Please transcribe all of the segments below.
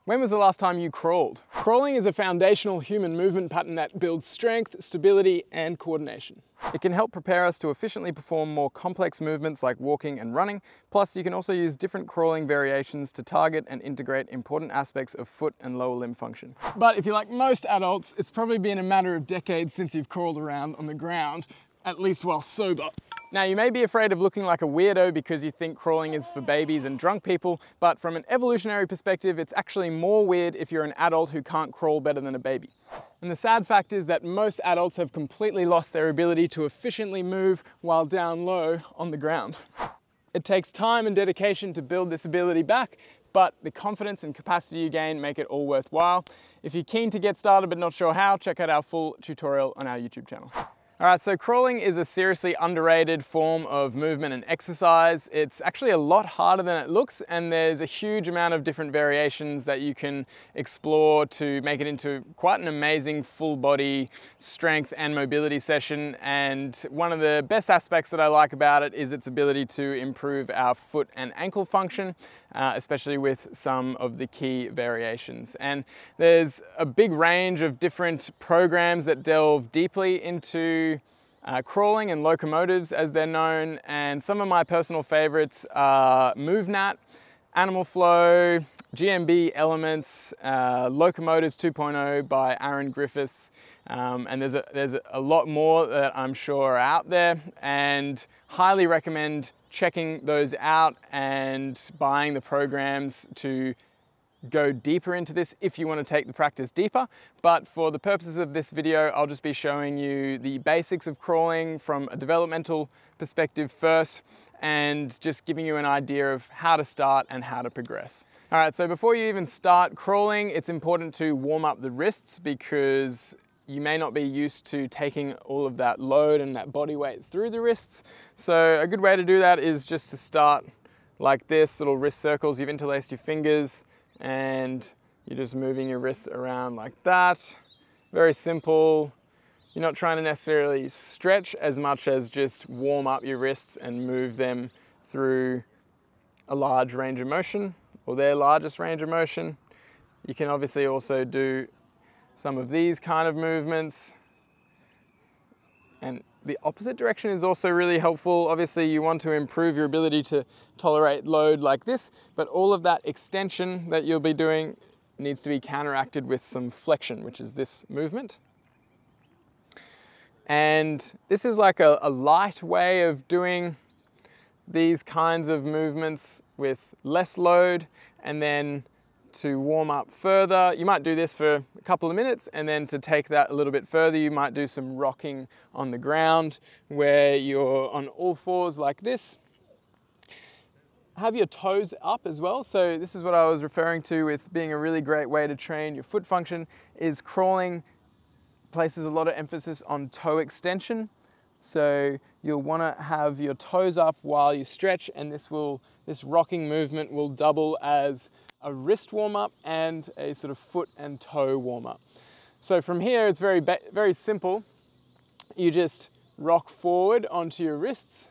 When was the last time you crawled? Crawling is a foundational human movement pattern that builds strength, stability, and coordination. It can help prepare us to efficiently perform more complex movements like walking and running. Plus, you can also use different crawling variations to target and integrate important aspects of foot and lower limb function. But if you're like most adults, it's probably been a matter of decades since you've crawled around on the ground, at least while sober. Now, you may be afraid of looking like a weirdo because you think crawling is for babies and drunk people, but from an evolutionary perspective, it's actually more weird if you're an adult who can't crawl better than a baby. And the sad fact is that most adults have completely lost their ability to efficiently move while down low on the ground. It takes time and dedication to build this ability back, but the confidence and capacity you gain make it all worthwhile. If you're keen to get started but not sure how, check out our full tutorial on our YouTube channel. All right, so crawling is a seriously underrated form of movement and exercise. It's actually a lot harder than it looks, and there's a huge amount of different variations that you can explore to make it into quite an amazing full body strength and mobility session. And one of the best aspects that I like about it is its ability to improve our foot and ankle function, especially with some of the key variations. And there's a big range of different programs that delve deeply into crawling and locomotives as they're known, and some of my personal favorites are MoveNat, Animal Flow, GMB Elements, Locomotives 2.0 by Aaron Griffiths, and there's a lot more that I'm sure are out there, and highly recommend checking those out and buying the programs to go deeper into this if you want to take the practice deeper. But for the purposes of this video, I'll just be showing you the basics of crawling from a developmental perspective first, and just giving you an idea of how to start and how to progress. All right, so before you even start crawling, it's important to warm up the wrists because you may not be used to taking all of that load and that body weight through the wrists. So a good way to do that is just to start like this, little wrist circles. You've interlaced your fingers and you're just moving your wrists around like that. Very simple. You're not trying to necessarily stretch as much as just warm up your wrists and move them through a large range of motion, or their largest range of motion. You can obviously also do some of these kind of movements, and the opposite direction is also really helpful. Obviously you want to improve your ability to tolerate load like this, but all of that extension that you'll be doing needs to be counteracted with some flexion, which is this movement. And this is like a light way of doing these kinds of movements with less load. And then to warm up further, you might do this for a couple of minutes, and then to take that a little bit further, you might do some rocking on the ground where you're on all fours like this. Have your toes up as well. So this is what I was referring to with being a really great way to train your foot function, is crawling places a lot of emphasis on toe extension. So you'll want to have your toes up while you stretch, and this rocking movement will double as a wrist warm-up and a sort of foot and toe warm-up. So from here, it's very simple. You just rock forward onto your wrists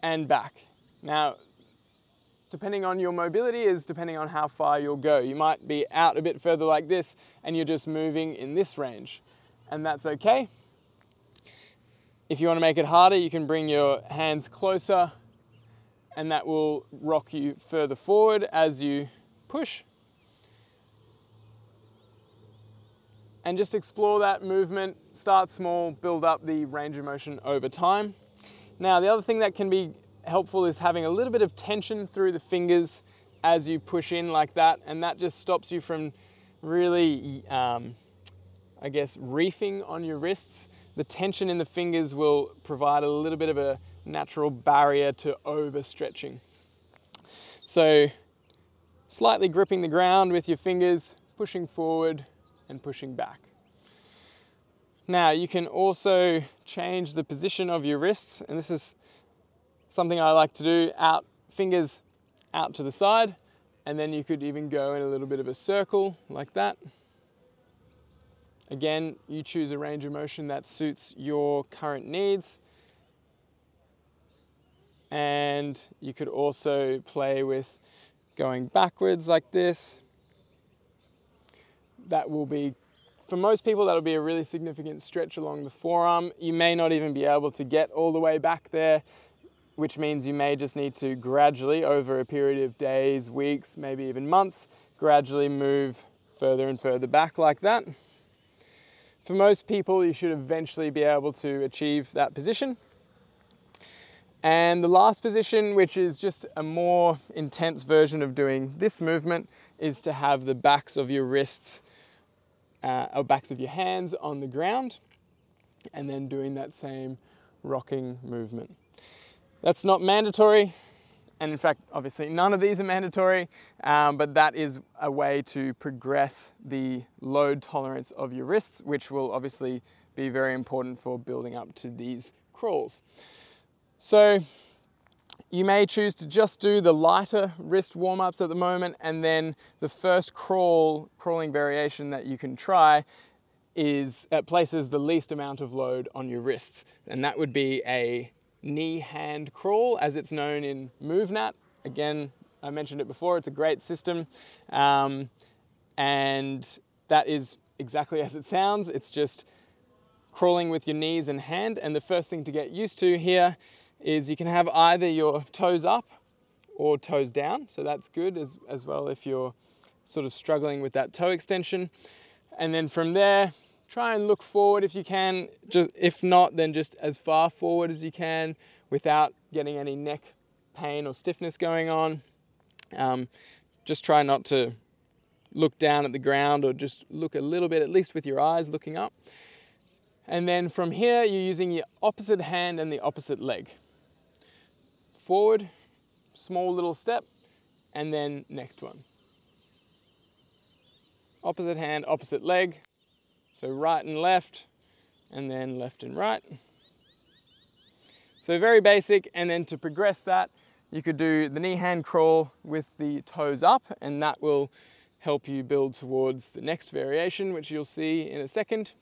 and back. Now, depending on your mobility is depending on how far you'll go. You might be out a bit further like this and you're just moving in this range, and that's okay. If you want to make it harder, you can bring your hands closer, and that will rock you further forward as you push. And just explore that movement. Start small, build up the range of motion over time. Now, the other thing that can be helpful is having a little bit of tension through the fingers as you push in like that, and that just stops you from really, I guess, reefing on your wrists. The tension in the fingers will provide a little bit of a natural barrier to overstretching. So slightly gripping the ground with your fingers, pushing forward and pushing back. Now you can also change the position of your wrists, and this is something I like to do, fingers out to the side, and then you could even go in a little bit of a circle like that. Again, you choose a range of motion that suits your current needs. And you could also play with going backwards like this, that will be, for most people, that'll be a really significant stretch along the forearm. You may not even be able to get all the way back there, which means you may just need to gradually, over a period of days, weeks, maybe even months, gradually move further and further back like that. For most people, you should eventually be able to achieve that position. And the last position, which is just a more intense version of doing this movement, is to have the backs of your wrists or backs of your hands on the ground, and then doing that same rocking movement. That's not mandatory, and in fact, obviously none of these are mandatory, but that is a way to progress the load tolerance of your wrists, which will obviously be very important for building up to these crawls. So you may choose to just do the lighter wrist warm-ups at the moment, and then the first crawling variation that you can try is places the least amount of load on your wrists, and that would be a knee-hand crawl, as it's known in MovNat. Again, I mentioned it before, it's a great system, and that is exactly as it sounds. It's just crawling with your knees and hand, and the first thing to get used to here is you can have either your toes up or toes down, so that's good as well if you're sort of struggling with that toe extension. And then from there, try and look forward if you can. If not, then just as far forward as you can without getting any neck pain or stiffness going on. Just try not to look down at the ground, or just look a little bit, at least with your eyes looking up. And then from here, you're using your opposite hand and the opposite leg. Forward, small little step, and then next one. Opposite hand, opposite leg. So right and left, and then left and right. So very basic, and then to progress that, you could do the knee-hand crawl with the toes up, and that will help you build towards the next variation, which you'll see in a second.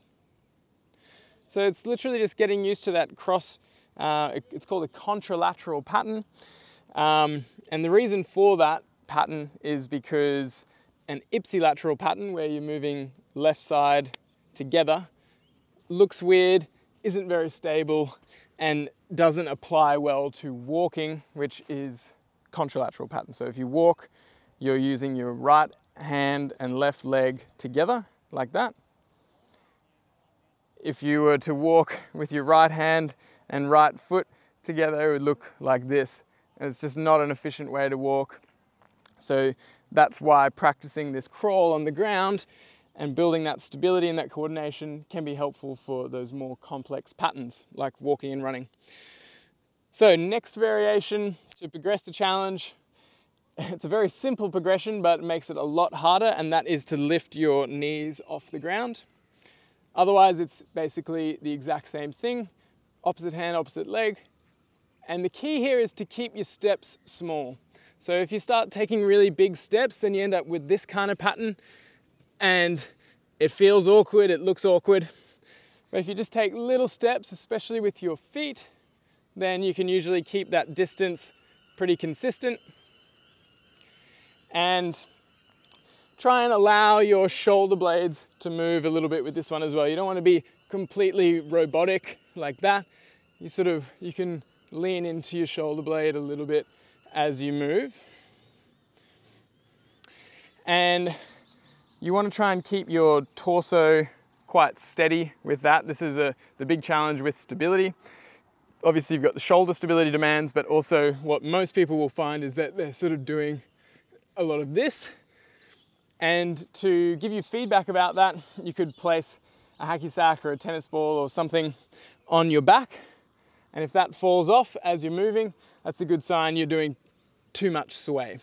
So it's literally just getting used to that cross, it's called a contralateral pattern. And the reason for that pattern is because an ipsilateral pattern, where you're moving left side together, looks weird, isn't very stable, and doesn't apply well to walking, which is contralateral pattern. So if you walk, you're using your right hand and left leg together like that. If you were to walk with your right hand and right foot together, it would look like this. And it's just not an efficient way to walk. So that's why practicing this crawl on the ground and building that stability and that coordination can be helpful for those more complex patterns like walking and running. So next variation to progress the challenge, it's a very simple progression, but it makes it a lot harder, and that is to lift your knees off the ground. Otherwise, it's basically the exact same thing, opposite hand, opposite leg. And the key here is to keep your steps small. So if you start taking really big steps, then you end up with this kind of pattern, and it feels awkward, it looks awkward. But if you just take little steps, especially with your feet, then you can usually keep that distance pretty consistent. And try and allow your shoulder blades to move a little bit with this one as well. You don't want to be completely robotic like that. You can lean into your shoulder blade a little bit as you move. And you want to try and keep your torso quite steady with that. This is the big challenge with stability. Obviously you've got the shoulder stability demands, but also what most people will find is that they're sort of doing a lot of this. And to give you feedback about that, you could place a hacky sack or a tennis ball or something on your back. And if that falls off as you're moving, that's a good sign you're doing too much sway.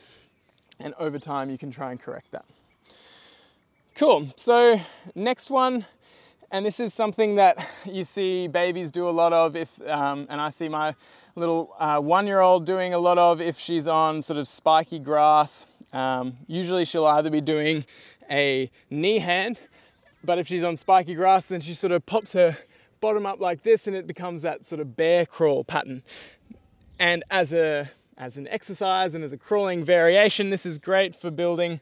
And over time, you can try and correct that. Cool, so next one, and this is something that you see babies do a lot of, and I see my little 1-year-old doing a lot of if she's on sort of spiky grass. Usually she'll either be doing a knee hand, but if she's on spiky grass, then she sort of pops her bottom up like this, and it becomes that sort of bear crawl pattern. And as an exercise and as a crawling variation, this is great for building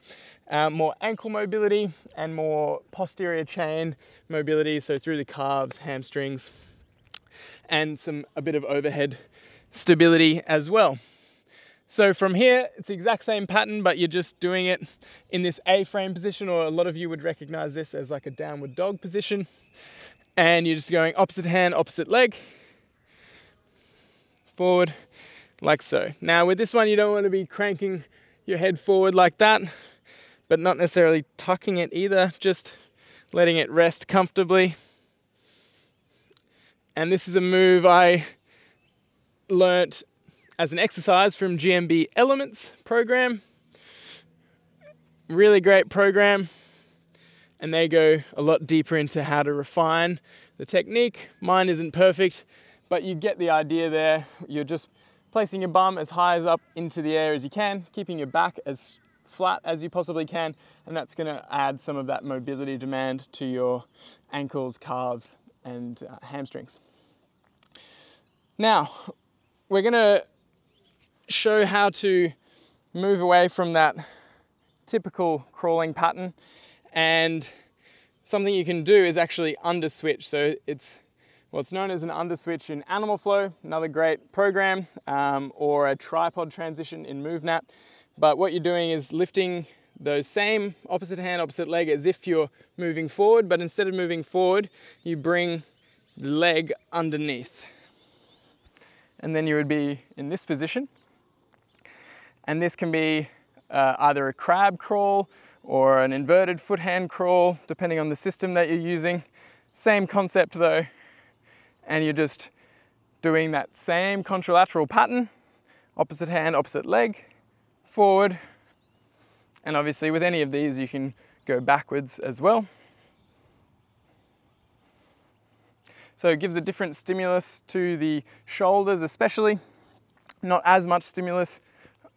more ankle mobility and more posterior chain mobility, so through the calves, hamstrings, and a bit of overhead stability as well. So from here, it's the exact same pattern, but you're just doing it in this A-frame position, or a lot of you would recognize this as like a downward dog position. And you're just going opposite hand, opposite leg, forward, like so. Now with this one, you don't want to be cranking your head forward like that, but not necessarily tucking it either, just letting it rest comfortably. And this is a move I learnt as an exercise from GMB Elements program. Really great program. And they go a lot deeper into how to refine the technique. Mine isn't perfect, but you get the idea there. You're just placing your bum as high as up into the air as you can, keeping your back as flat as you possibly can, and that's going to add some of that mobility demand to your ankles, calves, and hamstrings. Now, we're going to show how to move away from that typical crawling pattern, and something you can do is actually underswitch. So it's what's known as an underswitch in Animal Flow, another great program, or a tripod transition in MoveNat. But what you're doing is lifting those same opposite hand, opposite leg as if you're moving forward, but instead of moving forward, you bring the leg underneath. And then you would be in this position. And this can be either a crab crawl or an inverted foot hand crawl, depending on the system that you're using. Same concept though. And you're just doing that same contralateral pattern, opposite hand, opposite leg, forward. And obviously with any of these, you can go backwards as well. So it gives a different stimulus to the shoulders especially, not as much stimulus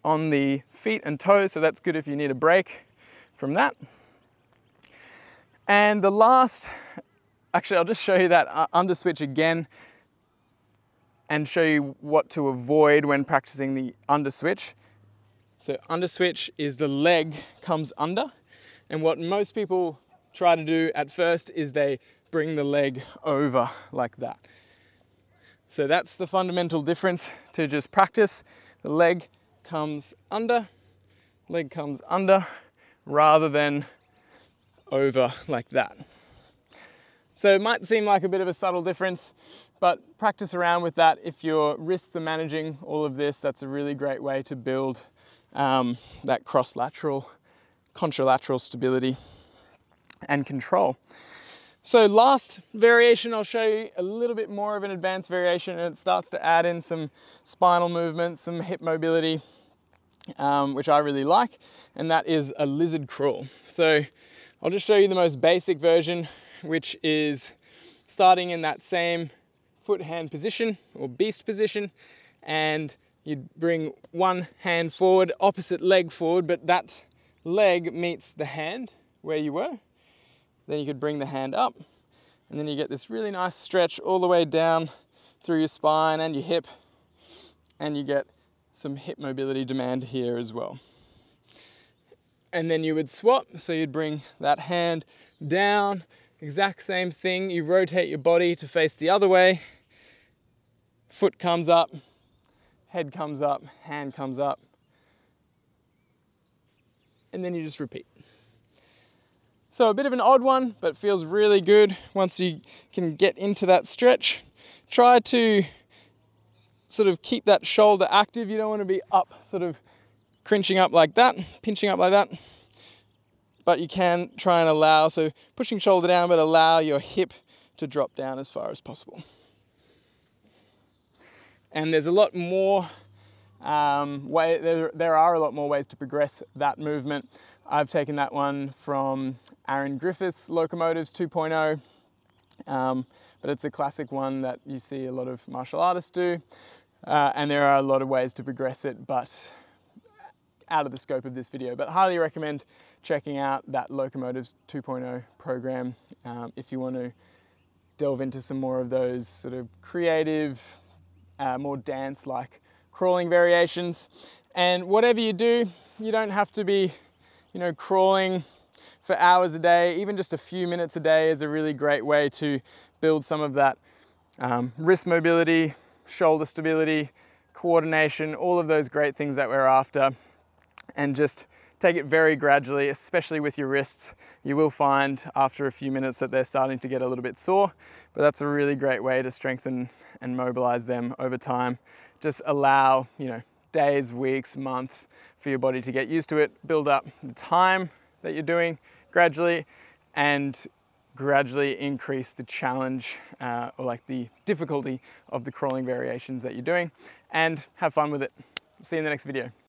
on the feet and toes, so that's good if you need a break from that. And the last, actually I'll just show you that underswitch again and show you what to avoid when practicing the underswitch. So underswitch is the leg comes under, and what most people try to do at first is they bring the leg over like that. So that's the fundamental difference to just practice. The leg comes under, rather than over like that. So it might seem like a bit of a subtle difference, but practice around with that. If your wrists are managing all of this, that's a really great way to build that cross-lateral, contralateral stability and control. So last variation, I'll show you a little bit more of an advanced variation, and it starts to add in some spinal movement, some hip mobility, which I really like, and that is a lizard crawl. So I'll just show you the most basic version, which is starting in that same foot hand position or beast position, and you bring one hand forward, opposite leg forward, but that leg meets the hand where you were. Then you could bring the hand up, and then you get this really nice stretch all the way down through your spine and your hip, and you get some hip mobility demand here as well. And then you would swap, so you'd bring that hand down, exact same thing, you rotate your body to face the other way, foot comes up, head comes up, hand comes up, and then you just repeat. So a bit of an odd one, but feels really good once you can get into that stretch. Try to sort of keep that shoulder active. You don't want to be up, sort of crinching up like that, pinching up like that. But you can try and allow, so pushing shoulder down, but allow your hip to drop down as far as possible. And there's a lot more there are a lot more ways to progress that movement. I've taken that one from Aaron Griffith's Locomotives 2.0, but it's a classic one that you see a lot of martial artists do, and there are a lot of ways to progress it, but out of the scope of this video. But highly recommend checking out that Locomotives 2.0 program if you want to delve into some more of those sort of creative, more dance-like crawling variations. And whatever you do, you don't have to be You know, crawling for hours a day, even just a few minutes a day, is a really great way to build some of that wrist mobility, shoulder stability, coordination, all of those great things that we're after. And just take it very gradually, especially with your wrists. You will find after a few minutes that they're starting to get a little bit sore, but that's a really great way to strengthen and mobilize them over time. Just allow, you know, days, weeks, months for your body to get used to it, build up the time that you're doing gradually, and gradually increase the challenge or like the difficulty of the crawling variations that you're doing, and have fun with it. See you in the next video.